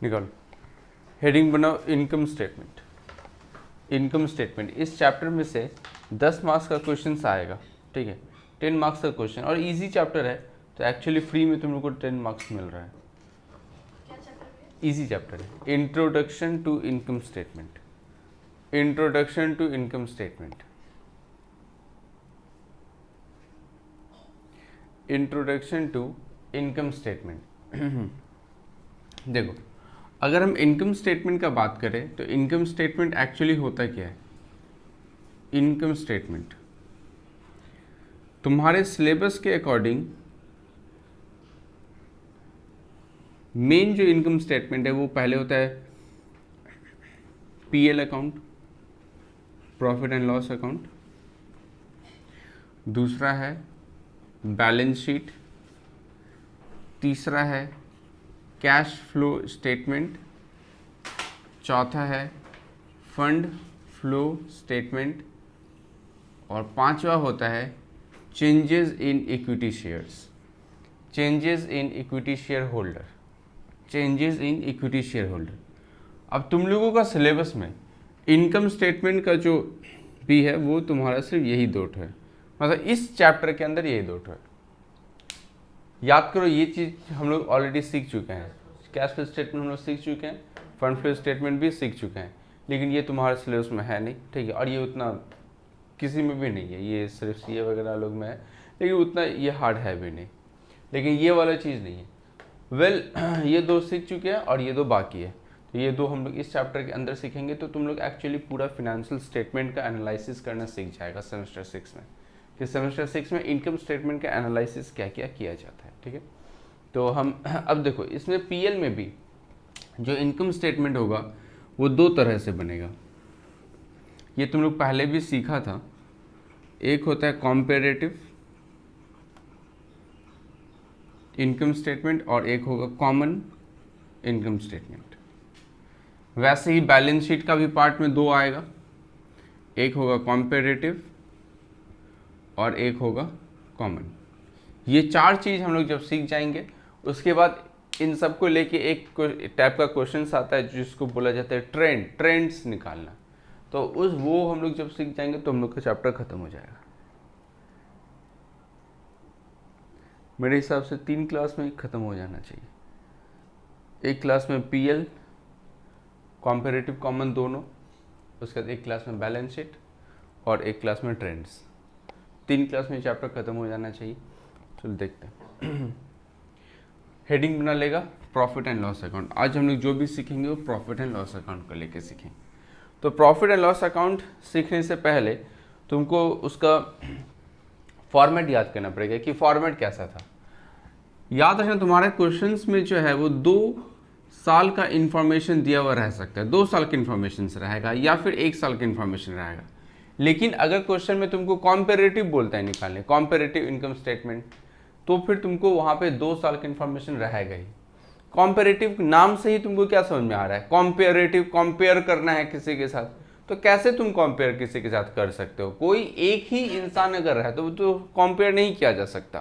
निकालो। हेडिंग बनाओ income statement. Income statement इस चैप्टर में से 10 मार्क्स का क्वेश्चन आएगा, ठीक है, 10 मार्क्स का क्वेश्चन, और इजी चैप्टर है तो एक्चुअली फ्री में तुम लोग को 10 मार्क्स मिल रहा है। इजी चैप्टर है, introduction to income statement. Introduction to income statement. Introduction to income statement. देखो, अगर हम इनकम स्टेटमेंट का बात करें तो इनकम स्टेटमेंट एक्चुअली होता क्या है। इनकम स्टेटमेंट तुम्हारे सिलेबस के अकॉर्डिंग मेन जो इनकम स्टेटमेंट है वो पहले होता है PL account, profit and loss account. दूसरा है बैलेंस शीट। तीसरा है कैश फ्लो स्टेटमेंट। चौथा है फंड फ्लो स्टेटमेंट। और पांचवा होता है changes in equity shares. Changes in equity share holder. Changes in equity share holder. अब तुम लोगों का सिलेबस में इनकम स्टेटमेंट का जो भी है वो तुम्हारा सिर्फ यही दो है, मतलब इस चैप्टर के अंदर यही दो है। याद करो, ये चीज़ हम लोग ऑलरेडी सीख चुके हैं। कैश फ्लो स्टेटमेंट हम लोग सीख चुके हैं, फंड फ्लो स्टेटमेंट भी सीख चुके हैं, लेकिन ये तुम्हारे सिलेबस में है नहीं, ठीक है, और ये उतना किसी में भी नहीं है, ये सिर्फ सीए वगैरह लोग में है, लेकिन उतना ये हार्ड है भी नहीं, लेकिन ये वाला चीज़ नहीं है। ये दो सीख चुके हैं और ये दो बाकी है, तो ये दो हम लोग इस चैप्टर के अंदर सीखेंगे, तो तुम लोग एक्चुअली पूरा फिनेंशियल स्टेटमेंट का एनालिसिस करना सीख जाएगा सेमेस्टर 6 में, कि सेमेस्टर 6 में इनकम स्टेटमेंट का एनालिसिस क्या क्या किया जाता है, ठीक है। तो हम अब देखो, इसमें पीएल में भी जो इनकम स्टेटमेंट होगा वो दो तरह से बनेगा। ये तुम लोग पहले भी सीखा था। एक होता है कॉम्पेरेटिव इनकम स्टेटमेंट और एक होगा कॉमन इनकम स्टेटमेंट। वैसे ही बैलेंस शीट का भी पार्ट में दो आएगा, एक होगा कॉम्पेरेटिव और एक होगा कॉमन। ये चार चीज़ हम लोग जब सीख जाएंगे उसके बाद इन सबको लेके एक टाइप का क्वेश्चन आता है जिसको बोला जाता है ट्रेंड्स निकालना। तो वो हम लोग जब सीख जाएंगे तो हम लोग का चैप्टर खत्म हो जाएगा। मेरे हिसाब से 3 क्लास में ही ख़त्म हो जाना चाहिए। एक क्लास में पीएल, कॉम्पेरेटिव, कॉमन दोनों, उसके बाद एक क्लास में बैलेंस शीट और एक क्लास में ट्रेंड्स। 3 क्लास में चैप्टर ख़त्म हो जाना चाहिए। चलो देखते हैं। हेडिंग बना लेगा प्रॉफिट एंड लॉस अकाउंट। आज हम लोग जो भी सीखेंगे वो प्रॉफिट एंड लॉस अकाउंट को लेके सीखेंगे। तो प्रॉफिट एंड लॉस अकाउंट सीखने से पहले तुमको उसका फॉर्मेट याद करना पड़ेगा कि फॉर्मेट कैसा था। याद रखना, तुम्हारे क्वेश्चंस में जो है वो 2 साल का इंफॉर्मेशन दिया हुआ रह सकता है, 2 साल का इंफॉर्मेशन रहेगा या फिर 1 साल का इंफॉर्मेशन रहेगा। लेकिन अगर क्वेश्चन में तुमको कॉम्पेरेटिव बोलता है निकालने, कॉम्पेरेटिव इनकम स्टेटमेंट, तो फिर तुमको वहाँ पे 2 साल का इंफॉर्मेशन रहेगा ही। कॉम्पेरेटिव नाम से ही तुमको क्या समझ में आ रहा है, कॉम्पेरेटिव, कंपेयर करना है किसी के साथ। तो कैसे तुम कंपेयर किसी के साथ कर सकते हो? कोई एक ही इंसान अगर है तो कंपेयर नहीं किया जा सकता।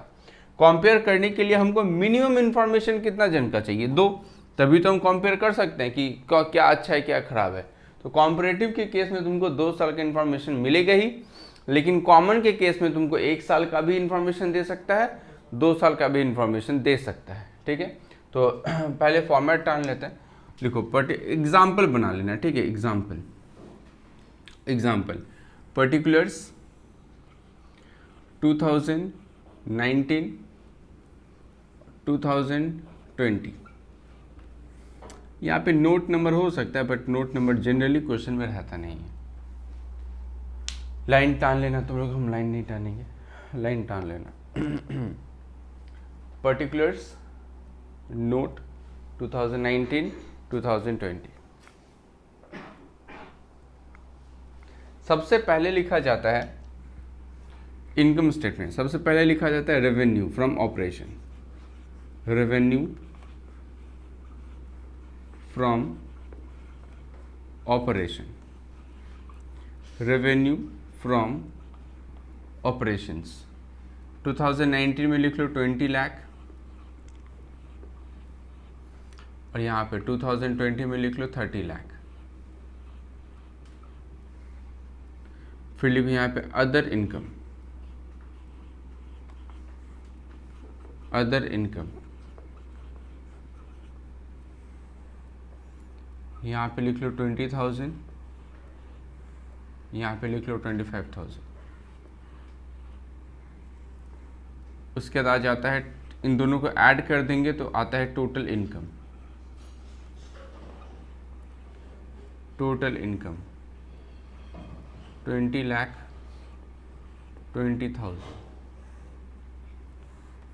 कंपेयर करने के लिए हमको मिनिमम इंफॉर्मेशन कितना जन का चाहिए? 2, तभी तो हम कंपेयर कर सकते हैं कि क्या अच्छा है क्या खराब है। तो कॉम्परेटिव के केस में तुमको 2 साल का इंफॉर्मेशन मिलेगा ही, लेकिन कॉमन के केस में तुमको 1 साल का भी इंफॉर्मेशन दे सकता है, 2 साल का भी इंफॉर्मेशन दे सकता है, ठीक है। तो पहले फॉर्मेट टान लेते हैं। लिखो, एग्जाम्पल बना लेना, ठीक है। Example particulars 2019 2020। यहाँ पे नोट नंबर हो सकता है, but note number generally question में रहता नहीं है। लाइन टान लेना तुम लोग, हम लाइन नहीं टानेंगे, लाइन टान लेना। Particulars note 2019 2020। सबसे पहले लिखा जाता है इनकम स्टेटमेंट, सबसे पहले लिखा जाता है revenue from operation, revenue from operation, revenue from operations. 2019 में लिख लो 20 लाख, और यहाँ पे 2020 में लिख लो 30 लाख। फिर लिखो यहाँ पे अदर इनकम, अदर इनकम, यहाँ पे लिख लो 20,000, यहाँ पे लिख लो 25,000। उसके बाद आ जाता है, इन दोनों को ऐड कर देंगे तो आता है टोटल इनकम, टोटल इनकम 20,20,000,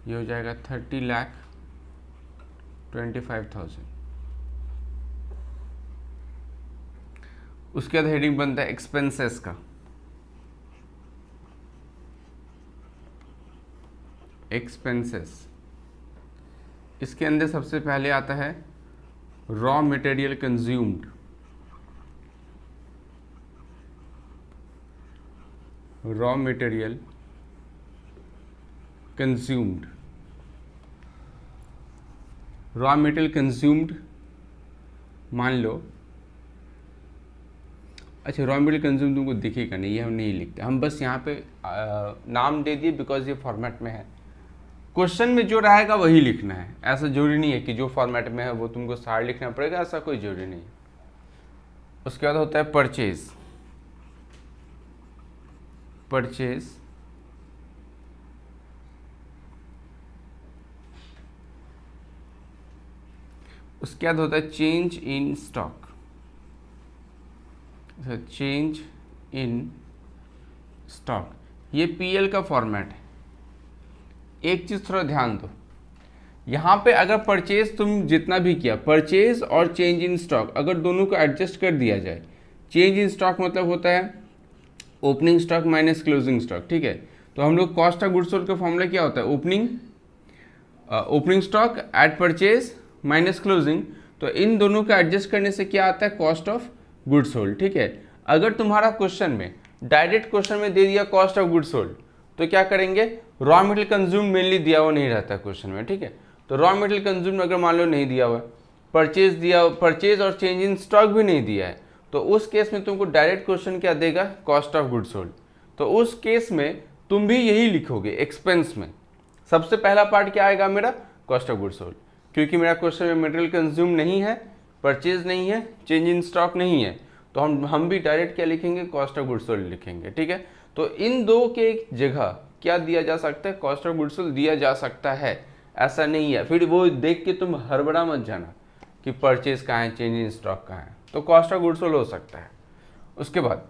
ये हो जाएगा 30,25,000। उसके बाद हेडिंग बनता है एक्सपेंसेस का, एक्सपेंसेस। इसके अंदर सबसे पहले आता है raw material consumed, raw material consumed, raw material consumed मान लो, अच्छा रॉ मटेरियल कंज्यूम तुमको दिखेगा नहीं, ये हम नहीं लिखते, हम बस यहाँ पे नाम दे दिए बिकॉज ये फॉर्मेट में है। क्वेश्चन में जो रहेगा वही लिखना है, ऐसा जरूरी नहीं है कि जो फॉर्मेट में है वो तुमको सारा लिखना पड़ेगा, ऐसा कोई जरूरी नहीं। उसके बाद होता है परचेज, परचेज, उसके बाद होता है change in stock, change in stock, ये पीएल का फॉर्मेट है। एक चीज थोड़ा ध्यान दो, यहाँ पे अगर परचेज तुम जितना भी किया, परचेज और चेंज इन स्टॉक अगर दोनों को एडजस्ट कर दिया जाए, चेंज इन स्टॉक मतलब होता है opening stock minus closing stock, ठीक है। तो हम लोग कॉस्ट ऑफ गुड्स सोल्ड का फॉर्मूला क्या होता है, opening stock at purchase minus closing, तो इन दोनों का एडजस्ट करने से क्या आता है, कॉस्ट ऑफ गुड्स सोल्ड, ठीक है। अगर तुम्हारा क्वेश्चन में डायरेक्ट क्वेश्चन में दे दिया कॉस्ट ऑफ गुड्स सोल्ड, तो क्या करेंगे, रॉ मटेरियल कंज्यूम मेनली दिया हुआ नहीं रहता क्वेश्चन में, ठीक है। तो रॉ मटेरियल कंज्यूम अगर मान लो नहीं दिया हुआ, परचेज दिया, परचेज और चेंज इन स्टॉक भी नहीं दिया है, तो उस केस में तुमको डायरेक्ट क्वेश्चन क्या देगा, कॉस्ट ऑफ गुड्स सोल्ड। तो उस केस में तुम भी यही लिखोगे, एक्सपेंस में सबसे पहला पार्ट क्या आएगा मेरा, कॉस्ट ऑफ गुड्स सोल्ड, क्योंकि मेरा क्वेश्चन में मटेरियल कंज्यूम नहीं है, परचेज नहीं है, चेंज इन स्टॉक नहीं है, तो हम भी डायरेक्ट क्या लिखेंगे, कॉस्ट ऑफ गुड्स सोल्ड लिखेंगे, ठीक है। तो इन दो के जगह क्या दिया जा सकता है, कॉस्ट ऑफ गुड्स सोल्ड दिया जा सकता है, ऐसा नहीं है। फिर वो देख के तुम हड़बड़ा मत जाना कि परचेज कहाँ है, चेंज इन स्टॉक कहाँ है, तो कॉस्ट ऑफ गुड्स सोल्ड हो सकता है। उसके बाद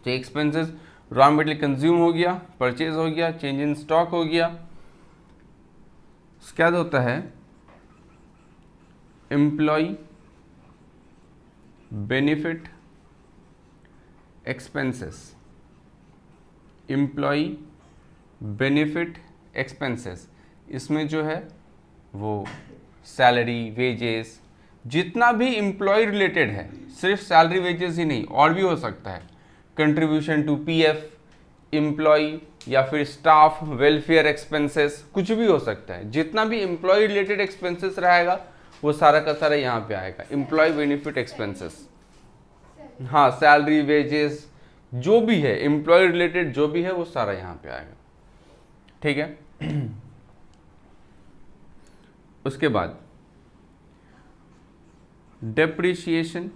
तो एक्सपेंसेस, रॉ मटेरियल कंज्यूम हो गया, परचेज हो गया, चेंज इन स्टॉक हो गया। उसके बाद होता है employ benefit expenses, employ benefit expenses, इसमें जो है वो सैलरी, वेजेस, जितना भी एम्प्लॉय रिलेटेड है, सिर्फ सैलरी वेजेस ही नहीं और भी हो सकता है, कंट्रीब्यूशन टू पीएफ, एम्प्लॉय या फिर स्टाफ वेलफेयर एक्सपेंसेस, कुछ भी हो सकता है। जितना भी एम्प्लॉय रिलेटेड एक्सपेंसेस रहेगा वो सारा का सारा यहाँ पे आएगा, एम्प्लॉय बेनिफिट एक्सपेंसेस। हाँ, सैलरी, वेजेस, जो भी है एम्प्लॉय रिलेटेड जो भी है वो सारा यहाँ पे आएगा, ठीक है। उसके बाद depreciation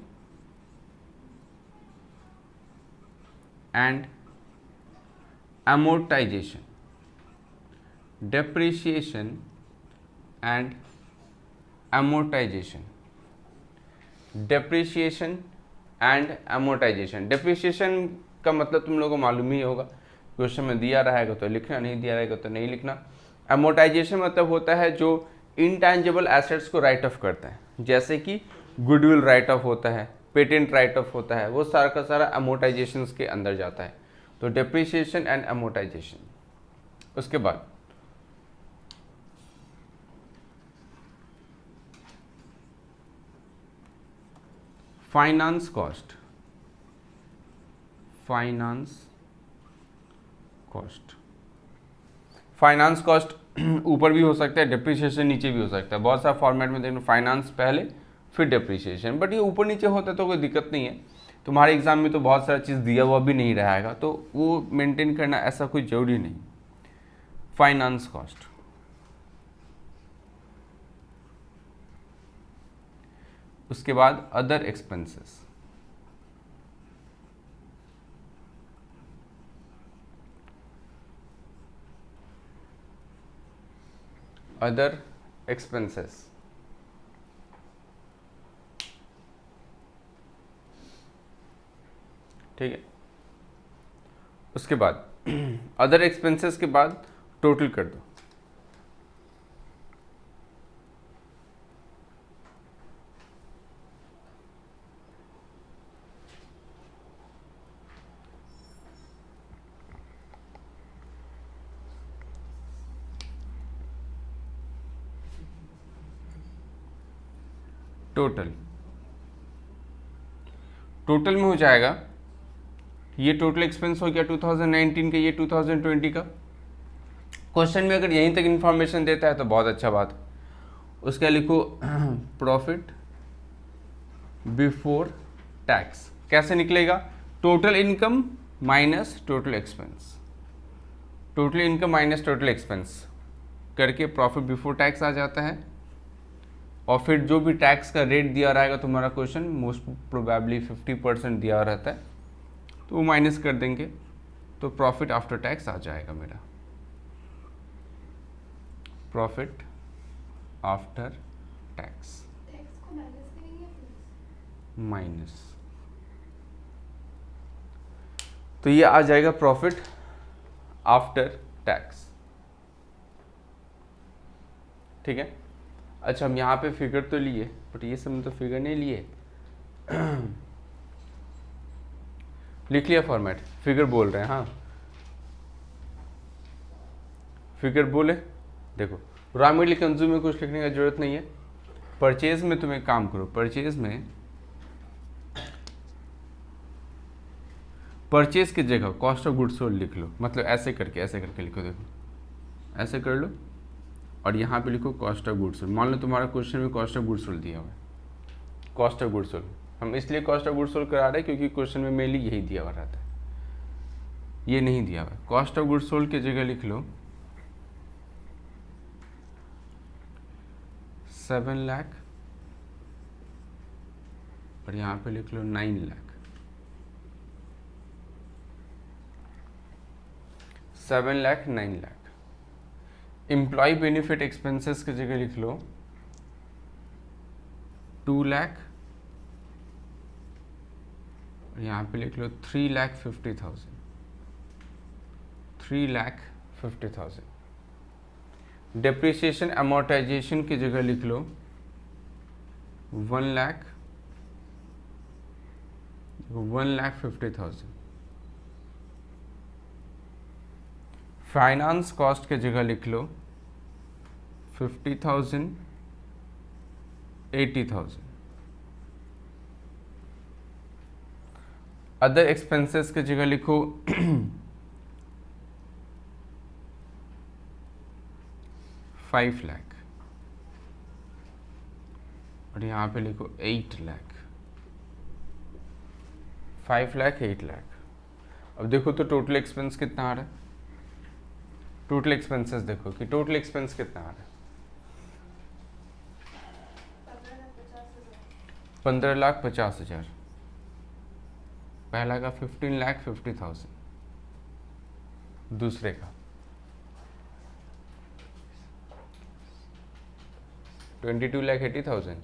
and amortization, depreciation and amortization, depreciation and amortization, depreciation का मतलब तुम लोगों को मालूम ही होगा, क्वेश्चन में दिया रहेगा तो लिखना, नहीं दिया रहेगा तो नहीं लिखना। amortization मतलब होता है जो इंटेंजिबल एसेट्स को राइट ऑफ करता है, जैसे कि गुडविल राइट ऑफ होता है, पेटेंट राइट ऑफ होता है, वो सारा का सारा amortization के अंदर जाता है। तो डेप्रिसिएशन एंड अमोर्टाइजेशन। उसके बाद finance cost, finance cost, finance cost ऊपर भी हो सकता है, डिप्रिसिएशन नीचे भी हो सकता है। बहुत सारा फॉर्मेट में देखो, फाइनेंस पहले फिर डिप्रिसिएशन, बट ये ऊपर नीचे होता है तो कोई दिक्कत नहीं है। तुम्हारे एग्जाम में तो बहुत सारा चीज़ दिया हुआ भी नहीं रहेगा, तो वो मेंटेन करना ऐसा कोई जरूरी नहीं। फाइनेंस कॉस्ट, उसके बाद अदर एक्सपेंसेस, अदर एक्सपेंसेस, ठीक है। उसके बाद अदर एक्सपेंसेस के बाद टोटल कर दो, टोटल टोटल में हो जाएगा। ये टोटल एक्सपेंस हो गया 2019 का, ये 2020 का। क्वेश्चन में अगर यहीं तक इंफॉर्मेशन देता है तो बहुत अच्छा बात। उसका लिखो प्रॉफिट बिफोर टैक्स। कैसे निकलेगा? Total income minus total expense, total income minus total expense करके प्रॉफिट बिफोर टैक्स आ जाता है। और फिर जो भी टैक्स का रेट दिया रहेगा तुम्हारा क्वेश्चन मोस्ट प्रोबेबली 50% दिया रहता है, तो वो माइनस कर देंगे, तो प्रॉफिट आफ्टर टैक्स आ जाएगा मेरा, प्रॉफिट आफ्टर टैक्स माइनस, तो ये आ जाएगा प्रॉफिट आफ्टर टैक्स। ठीक है। अच्छा, हम यहाँ पे फिगर तो लिए, बट ये सब में तो फिगर नहीं लिए। लिख लिया फॉर्मेट, फिगर बोल रहे हैं। हाँ, फिगर बोले। देखो, रॉ मटेरियल कंज्यूम में कुछ लिखने का जरूरत नहीं है। परचेज में तुम एक काम करो, परचेज की जगह कॉस्ट ऑफ गुड्स सोल्ड लिख लो। मतलब ऐसे करके लिखो। देखो, ऐसे कर लो और यहाँ पे लिखो कॉस्ट ऑफ गुड्स सोल्ड। मान लो तुम्हारा क्वेश्चन में कॉस्ट ऑफ गुड्स सोल्ड दिया हुआ है, कॉस्ट ऑफ गुड्स सोल्ड। हम इसलिए कॉस्ट ऑफ गुड्स सोल्ड करा रहे हैं क्योंकि क्वेश्चन में मेनली यही दिया हुआ रहता है, ये नहीं दिया हुआ है। कॉस्ट ऑफ गुड्स सोल्ड की जगह लिख लो 7 लाख और यहाँ पे लिख लो 9 lakh. 7 lakh 9 lakh. Employ benefit expenses की जगह लिख लो 2 लाख और यहाँ पे लिख लो 3,50,000। 3,50,000। डेप्रिसिएशन अमोर्टाइजेशन की जगह लिख लो 1,50,000। फाइनेंस कॉस्ट की जगह लिख लो 50,000, 80,000। अदर एक्सपेंसेस की जगह लिखो 5 लाख और यहाँ पे लिखो 8 लाख। 5 लाख 8 लाख। अब देखो तो टोटल एक्सपेंस कितना आ रहा है। टोटल एक्सपेंसेस देखो कि टोटल एक्सपेंस कितना आ रहा है। 15,50,000। पहला का 15,50,000, दूसरे का 22,80,000।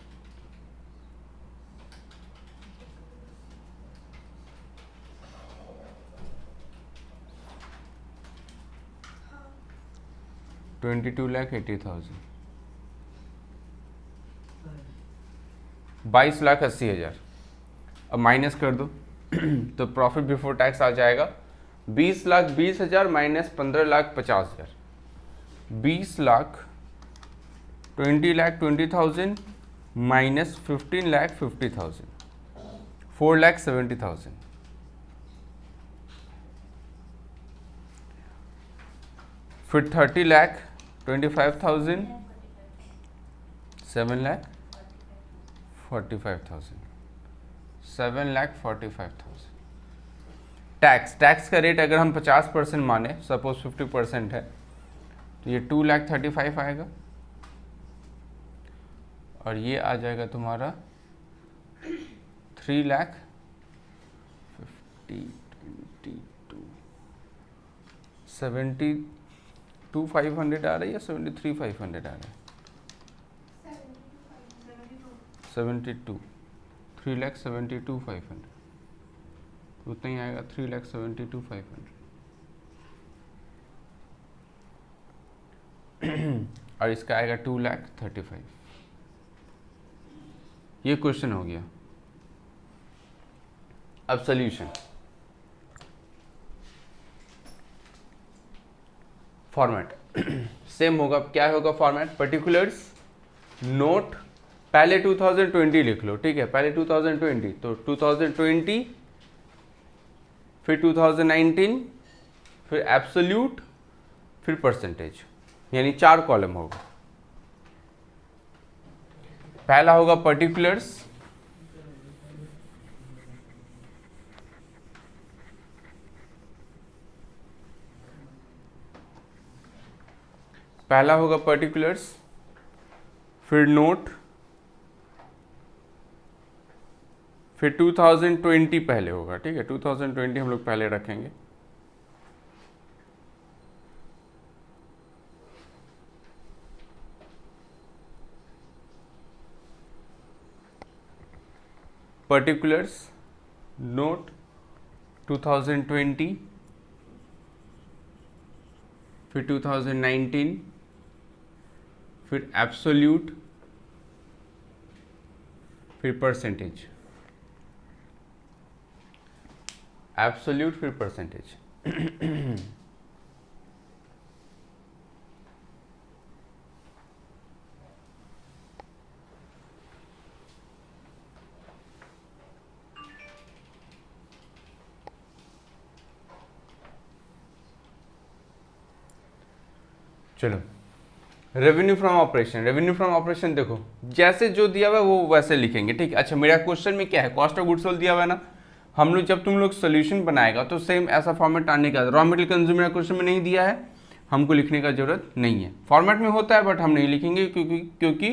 $22,80,000। 22,80,000। अब माइनस कर दो तो प्रॉफिट बिफोर टैक्स आ जाएगा 20,20,000 माइनस 15,50,000। 20,20,000 माइनस 15,50,000, 4,70,000। फिर 30 लाख 25,000, 7,45,000, 7,45,000। टैक्स का रेट अगर हम 50% माने, सपोज 50% है, तो ये 2,35,000 आएगा और ये आ जाएगा तुम्हारा 72,500 आ रही है, 73,500 आ रहा है, 72, 3,72,500, उतना ही आएगा, 3,72,500। और इसका आएगा 2,35,000। ये क्वेश्चन हो गया। अब सॉल्यूशन, फॉर्मेट सेम होगा। क्या होगा फॉर्मेट? पर्टिकुलर्स, नोट, पहले 2020 लिख लो, ठीक है, पहले 2020, तो 2020, फिर 2019, फिर एब्सोल्यूट, फिर परसेंटेज, यानी 4 कॉलम होगा। पहला होगा पर्टिकुलर्स, पहला होगा पर्टिकुलर्स, फिर नोट, फिर 2020 पहले होगा, ठीक है, 2020 हम लोग पहले रखेंगे। पर्टिकुलर्स, नोट, 2020, फिर 2019, फिर एब्सोल्यूट, फिर परसेंटेज, एब्सोल्यूट, फिर परसेंटेज। चलो, revenue from operation. Revenue from operation देखो, जैसे जो दिया हुआ है वो वैसे लिखेंगे, ठीक है। अच्छा, मेरा क्वेश्चन में क्या है, कॉस्ट ऑफ गुड्स सोल्ड दिया हुआ है ना, हम लोग जब तुम लोग सोल्यूशन बनाएगा तो सेम ऐसा फॉर्मेट आने का। रॉ मटेरियल कंज्यूमर क्वेश्चन में नहीं दिया है, हमको लिखने का जरूरत नहीं है। फॉर्मेट में होता है बट हम नहीं लिखेंगे क्योंकि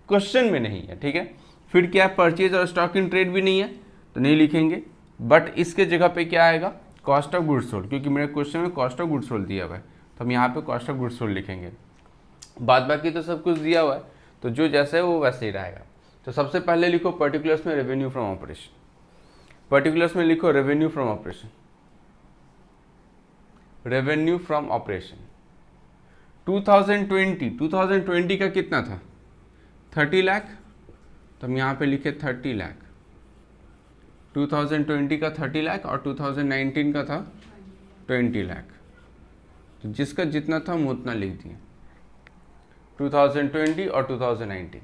क्वेश्चन में नहीं है, ठीक है। फिर क्या, परचेज और स्टॉक इन ट्रेड भी नहीं है तो नहीं लिखेंगे, बट इसके जगह पे क्या आएगा, कॉस्ट ऑफ गुड्स सोल्ड, क्योंकि मेरे क्वेश्चन में कॉस्ट ऑफ गुड्स सोल्ड दिया हुआ है, तो हम यहाँ पे कॉस्ट ऑफ गुड्स सोल्ड लिखेंगे। बाद बाकी तो सब कुछ दिया हुआ है, तो जो जैसे है वो वैसे ही रहेगा। तो सबसे पहले लिखो पर्टिकुलर्स में रेवेन्यू फ्रॉम ऑपरेशन, पर्टिकुलर्स में लिखो revenue from operation, revenue from operation. 2020 का कितना था, 30 लाख, तो हम यहाँ पे लिखे 30 लाख। 2020 का 30 लाख और 2019 का था 20 लाख, तो जिसका जितना था हम उतना लिख दिए, 2020 और 2019।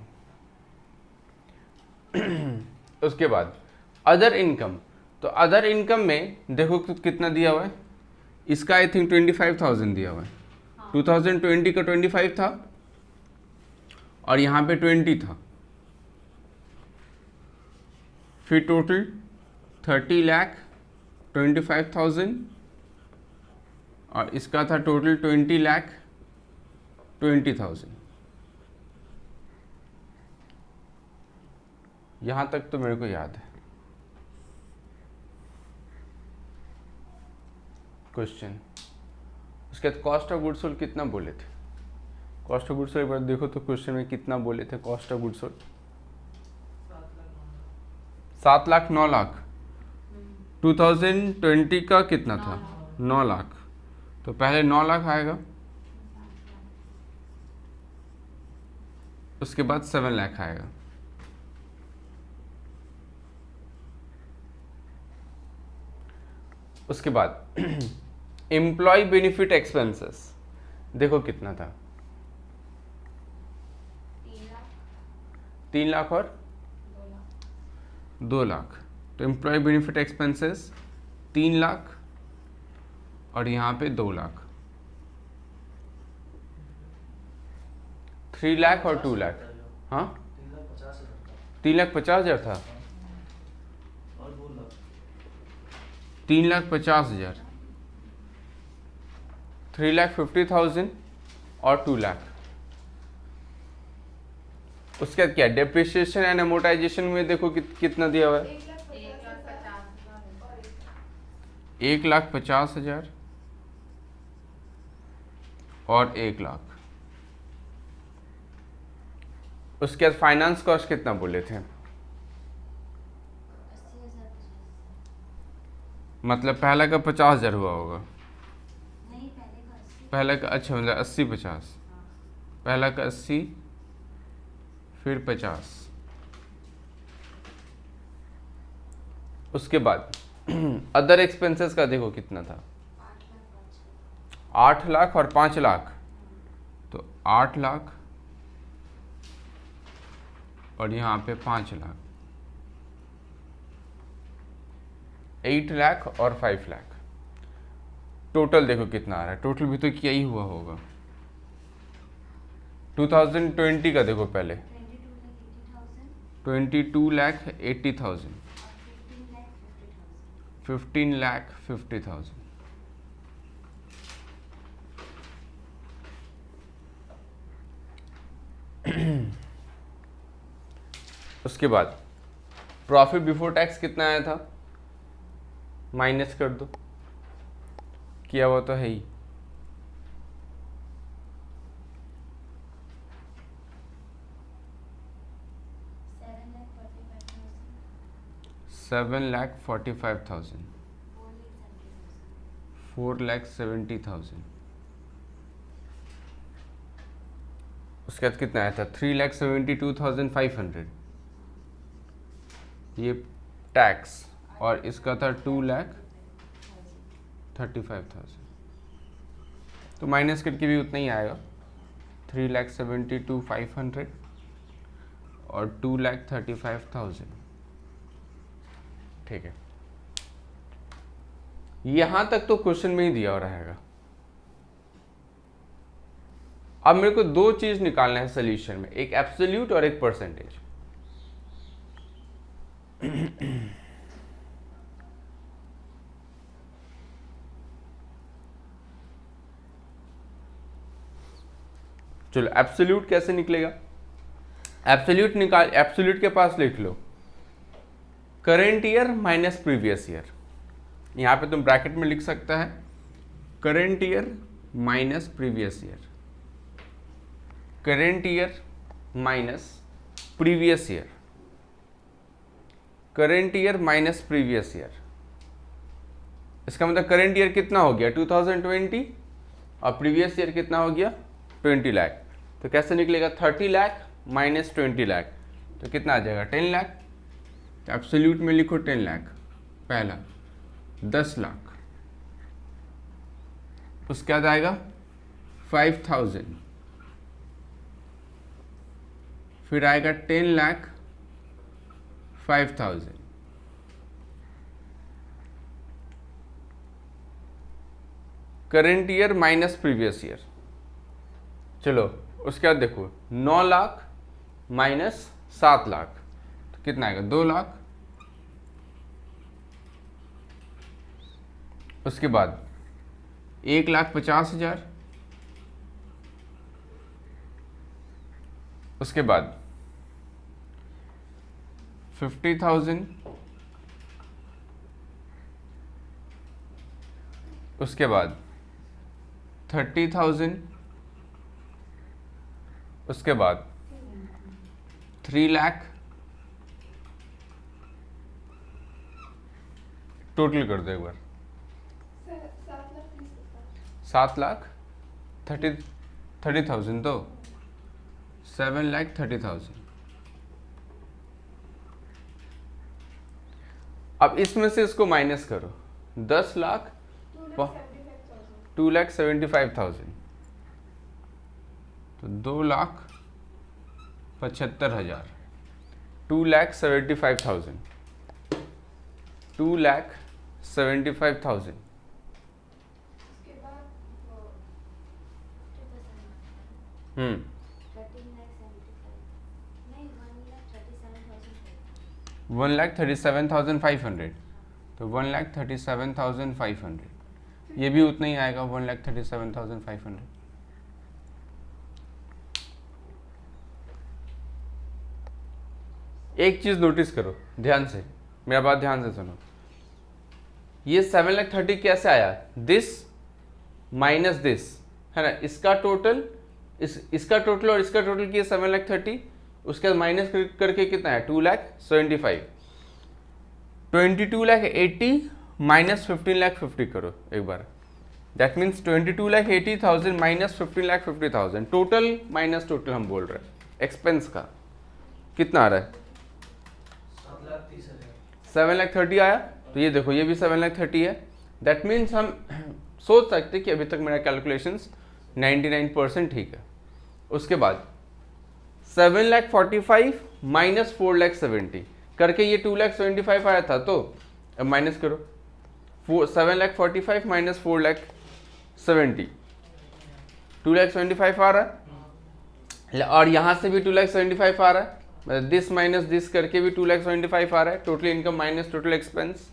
उसके बाद अदर इनकम, तो अदर इनकम में देखो कितना दिया हुआ है, इसका आई थिंक 25,000 दिया हुआ है। 2020 का 25 था और यहाँ पे 20 था, फिर टोटल 30,25,000 और इसका था टोटल 20,20,000। यहाँ तक तो मेरे को याद है। क्वेश्चन, उसके बाद कॉस्ट ऑफ गुड्स सोल्ड कितना बोले थे, कॉस्ट ऑफ गुड्स सोल्ड एक बार देखो तो क्वेश्चन में कितना बोले थे cost of goods sold, 7 lakh 9 lakh. 2020 का कितना था, 9 लाख, तो पहले 9 लाख आएगा, उसके बाद 7 लाख आएगा, उसके बाद एम्प्लॉय बेनिफिट एक्सपेंसेस देखो कितना था, 3 लाख और 2 लाख। तो एम्प्लॉय बेनिफिट एक्सपेंसेस 3 लाख और यहाँ पे 2 लाख। 3 लाख और 2 लाख। हाँ 3,50,000 था। 3,50,000, 3,50,000 और 2 लाख। उसके बाद क्या डेप्रिसिएशन एंड अमोर्टाइजेशन में देखो कितना दिया हुआ है, 1,50,000 और 1 लाख। उसके बाद फाइनेंस कॉस्ट कितना बोले थे, मतलब पहला का 50,000 हुआ होगा, पहला का अच्छा मतलब 80-50, पहला का 80 फिर 50। उसके बाद अदर एक्सपेंसेस का देखो कितना था, 8 लाख और 5 लाख, तो 8 लाख और यहाँ पे 5 लाख, 8 लाख और 5 लाख। टोटल देखो कितना आ रहा है, टोटल भी तो क्या ही हुआ होगा। 2020 का देखो पहले 22,80,000, 15,50,000। उसके बाद प्रॉफिट बिफोर टैक्स कितना आया था, माइनस कर दो, किया हुआ तो है ही। 7,45,000, 4,70,000। उसके बाद कितना आया था, 3,72,500, ये टैक्स, और इसका था 2,35,000, तो माइनस करके भी उतना ही आएगा, 3,72,500 और 2,35,000। ठीक है, यहां तक तो क्वेश्चन में ही दिया हो रहेगा। अब मेरे को दो चीज निकालना है सोल्यूशन में, एक एब्सोल्यूट और एक परसेंटेज। चलो एब्सोल्यूट कैसे निकलेगा, एब्सोल्यूट के पास लिख लो current year minus previous year. यहां पे तुम ब्रैकेट में लिख सकता है current year minus previous year, current year minus previous year, current year minus previous year. इसका मतलब करेंट ईयर कितना हो गया 2020 और प्रीवियस ईयर कितना हो गया 20 लाख। तो कैसे निकलेगा 30 लाख माइनस 20 लाख, तो कितना आ जाएगा 10 लाख। तो एब्सोल्यूट में लिखो 10 लाख पहला, 10 लाख, उसके बाद आएगा 5,000, फिर आएगा 10 lakh 5,000, current year minus previous year. चलो उसके बाद देखो 9 लाख माइनस 7 लाख, तो कितना आएगा 2 लाख। उसके बाद 1,50,000, उसके बाद 50,000, उसके बाद 30,000, उसके बाद 3 लाख, टोटल कर दो एक बार 7 लाख 30,000, तो 7,30,000। अब इसमें से इसको माइनस करो, 10 लाख 2,75,000, तो 2,75,000, 2,75,000, 2,75,000। 1,37,500, तो 1,37,500, ये भी उतना ही आएगा 1,37,500। एक चीज नोटिस करो ध्यान से, मेरा बात ध्यान से सुनो, ये 7,30,000 कैसे आया? दिस माइनस दिस है ना, इसका टोटल इसका टोटल और इसका टोटल किया 7,30,000, उसके बाद माइनस करके कितना है 2,75,000, 22,80,000 माइनस 15,50,000 करो एक बार, that means 22,80,000 minus 15,50,000, total minus total हम बोल रहे हैं एक्सपेंस का कितना आ रहा है? 7,30,000 आया। तो ये देखो ये भी 7,30,000 है, दैट मीन्स हम सोच सकते कि अभी तक मेरा कैलकुलेशंस 99% ठीक है। उसके बाद 7,45,000 माइनस 4,70,000 करके ये 2,75,000 आया था, तो अब माइनस करो 7,45,000 माइनस 4,70,000, 2,75,000 आ रहा है, और यहाँ से भी 2,75,000 आ रहा है, मतलब दिस माइनस दिस करके भी 2,75,000 आ रहा है, total income minus total expense,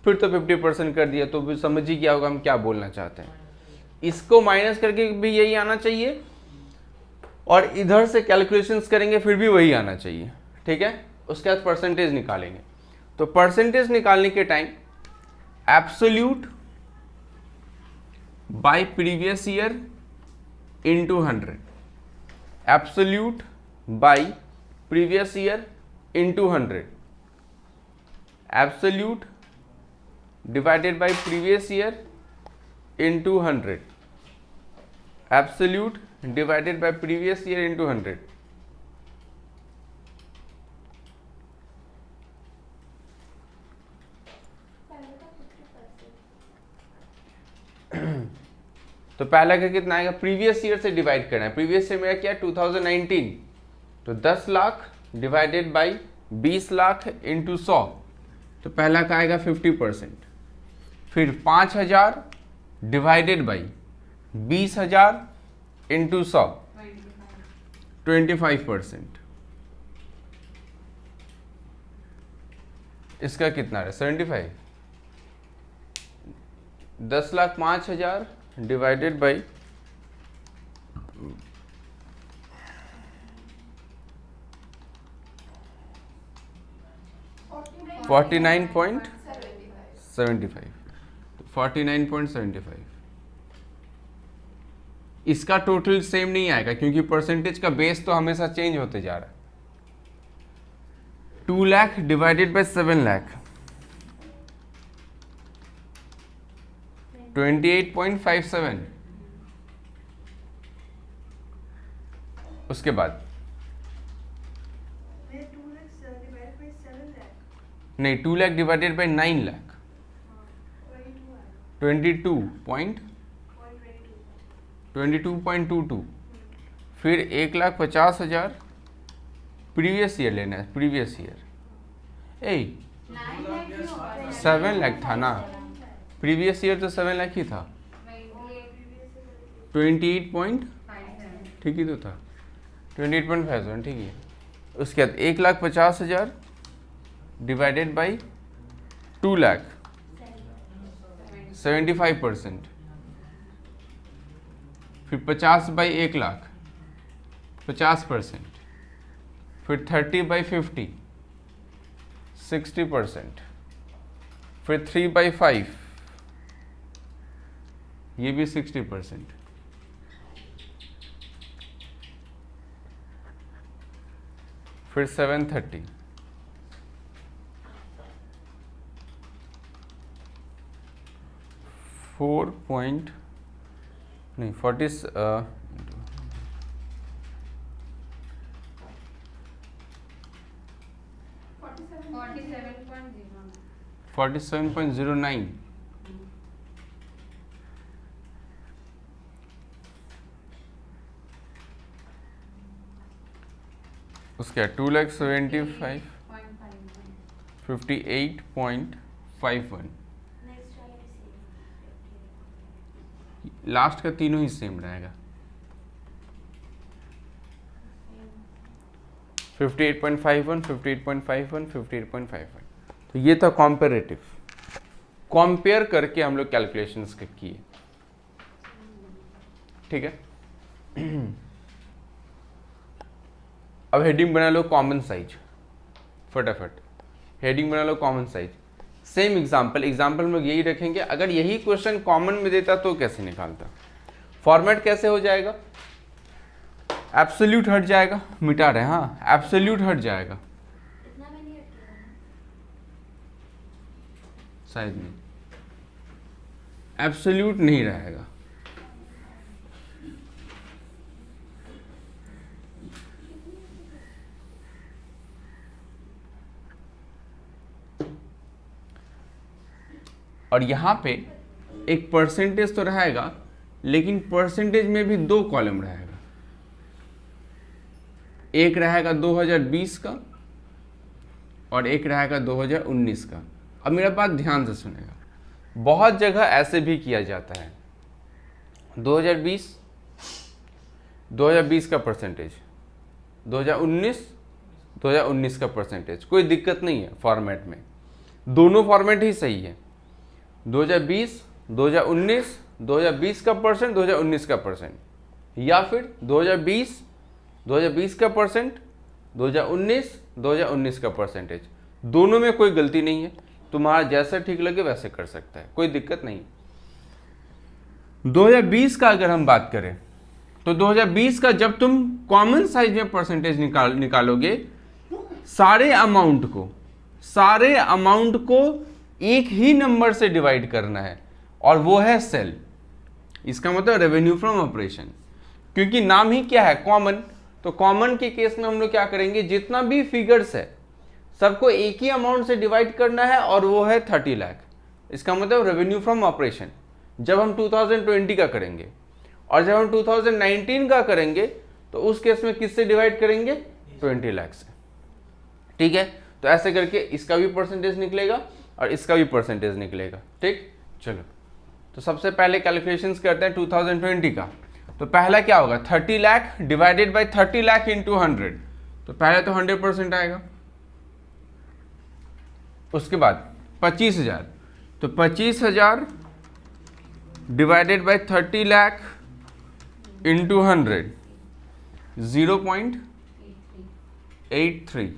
फिर तो 50% कर दिया, तो समझ ही क्या होगा हम क्या बोलना चाहते हैं। इसको माइनस करके भी यही आना चाहिए, और इधर से कैलकुलेशंस करेंगे फिर भी वही आना चाहिए, ठीक है। उसके बाद परसेंटेज निकालेंगे, तो परसेंटेज निकालने के time absolute bye previous year into 100, absolute bye previous year into 100, absolute divided by previous year into 100, absolute divided by previous year into 100, तो पहला का कितना आएगा? प्रीवियस ईयर से डिवाइड करना है, प्रीवियस ईयर मेरा क्या है 2019, तो 10 lakh divided by 20 lakh into 100, तो पहला का आएगा 50%, फिर 5,000 डिवाइडेड बाई 20,000 इंटू 100, 25%, इसका कितना है 75, 10 लाख 5,000 डिवाइडेड बाई 49.75, 49.75, इसका टोटल सेम नहीं आएगा क्योंकि परसेंटेज का बेस तो हमेशा चेंज होते जा रहा है। 2 लाख डिवाइडेड बाय 7 लाख 28.57, उसके बाद नहीं 2 लाख डिवाइडेड बाय 9 लाख 22.22, फिर 1,50,000 प्रीवियस ईयर लेना है, प्रीवियस ईयर 7 लाख था ना, प्रीवियस ईयर तो 7 लाख ही था, 28 ठीक ही तो था, 28.57 ठीक है। उसके बाद 1,50,000 डिवाइडेड बाई 2 लाख 75%, फिर 50 बाई 1 लाख 50%, फिर 30 बाई 50 60%, फिर 3 बाई 5 ये भी 60%, फिर 730, फोर पॉइंट नहीं 47.09, उसके 2,75,000 58.51, लास्ट का तीनों ही सेम रहेगा, 58.51, 58.51, 58.51। तो ये था कॉम्पेरेटिव, कंपेयर करके हम लोग कैलकुलेशंस किए, ठीक है। अब हेडिंग बना लो कॉमन साइज, फटाफट हेडिंग बना लो कॉमन साइज। सेम एग्जाम्पल में यही रखेंगे, अगर यही क्वेश्चन कॉमन में देता तो कैसे निकालता। फॉर्मेट कैसे हो जाएगा, एब्सोल्यूट हट जाएगा, मिटा रहे हैं, हाँ एब्सोल्यूट हट जाएगा, शायद नहीं, एब्सोल्यूट नहीं रहेगा। और यहां पे एक परसेंटेज तो रहेगा, लेकिन परसेंटेज में भी दो कॉलम रहेगा, एक रहेगा 2020 का और एक रहेगा 2019 का। अब मेरा बात ध्यान से सुनेगा, बहुत जगह ऐसे भी किया जाता है, 2020 का परसेंटेज, 2019 का परसेंटेज, कोई दिक्कत नहीं है फॉर्मेट में, दोनों फॉर्मेट ही सही है। 2020, 2019 का परसेंट, 2019 का परसेंट, या फिर 2020 का परसेंट, 2019 का परसेंटेज, दोनों में कोई गलती नहीं है, तुम्हारा जैसा ठीक लगे वैसे कर सकता है, कोई दिक्कत नहीं। 2020 का अगर हम बात करें तो 2020 का जब तुम कॉमन साइज में परसेंटेज निकालोगे, सारे अमाउंट को एक ही नंबर से डिवाइड करना है, और वो है सेल। इसका मतलब रेवेन्यू फ्रॉम ऑपरेशन, क्योंकि नाम ही क्या है, कॉमन। तो कॉमन के केस में हम लोग क्या करेंगे, जितना भी फिगर्स है सबको एक ही अमाउंट से डिवाइड करना है, और वो है 30 लाख। इसका मतलब रेवेन्यू फ्रॉम ऑपरेशन जब हम 2020 का करेंगे, और जब हम 2019 का करेंगे तो उस केस में किससे डिवाइड करेंगे, 20 लाख से, ठीक है। तो ऐसे करके इसका भी परसेंटेज निकलेगा और इसका भी परसेंटेज निकलेगा, ठीक। चलो तो सबसे पहले कैलकुलेशंस करते हैं 2020 का। तो पहला क्या होगा, 30 lakh divided by 30 lakh into 100, तो पहले तो 100% आएगा। उसके बाद 25,000, तो 25,000 डिवाइडेड बाय 30 लाख इंटू 100, 0.83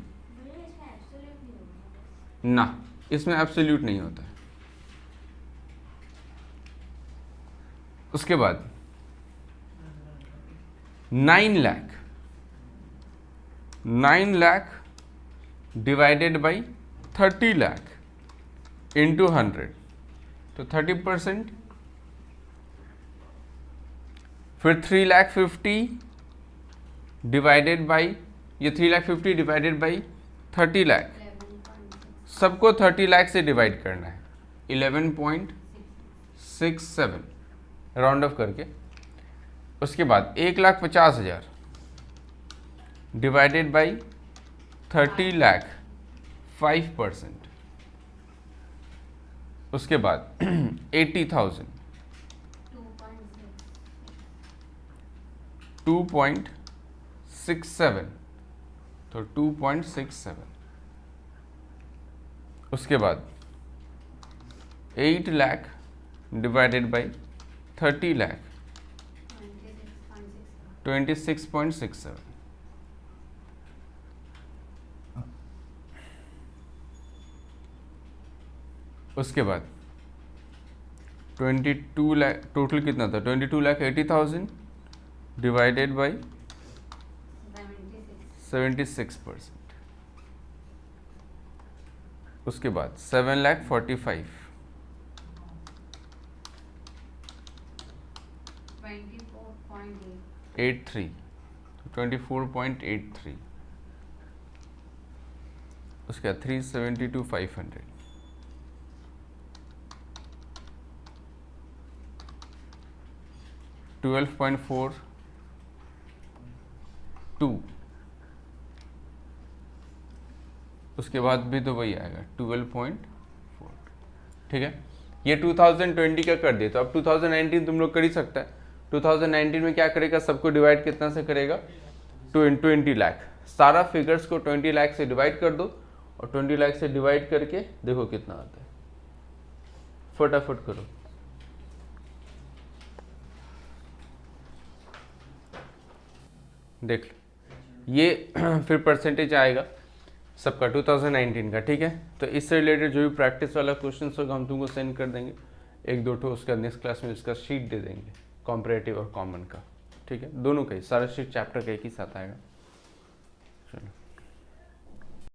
ना, इसमें एब्सोल्यूट नहीं होता है। उसके बाद 9 lakh divided by 30 lakh into 100, तो 30%। फिर 3,50,000 डिवाइडेड बाई, ये 3,50,000 डिवाइडेड बाई 30 लाख, सबको 30 लाख से डिवाइड करना है, 11.67 राउंड ऑफ करके। उसके बाद 1,50,000 डिवाइडेड बाई 30 लाख, 5%। उसके बाद 80,000, 2.67, तो 2.67। उसके बाद 8 लाख डिवाइडेड बाई 30 लाख, 26.67। उसके बाद 22 लाख, टोटल कितना था, 22,80,000 डिवाइडेड बाई 76%। उसके बाद 7,45,000, 24.83, 24.83। उसके बाद 372,500, 12.42। उसके बाद भी तो वही आएगा 12.4, ठीक है। ये 2020 का कर दिए, तो अब 2019 तुम लोग कर ही सकता है। 2019 में क्या करेगा, सबको डिवाइड कितना से करेगा, 20 लाख, सारा फिगर्स को 20 लाख से डिवाइड कर दो और 20 लाख से डिवाइड करके देखो कितना आता है, फटाफट करो। देख लो ये फिर परसेंटेज आएगा सबका 2019 का, ठीक है। तो इससे रिलेटेड जो भी प्रैक्टिस वाला क्वेश्चन होगा हम तुमको सेंड कर देंगे, एक दो ठो उसका नेक्स्ट क्लास में इसका शीट दे देंगे कॉम्परेटिव और कॉमन का, ठीक है। दोनों का ही सारा शीट चैप्टर का एक ही साथ आएगा। चलो।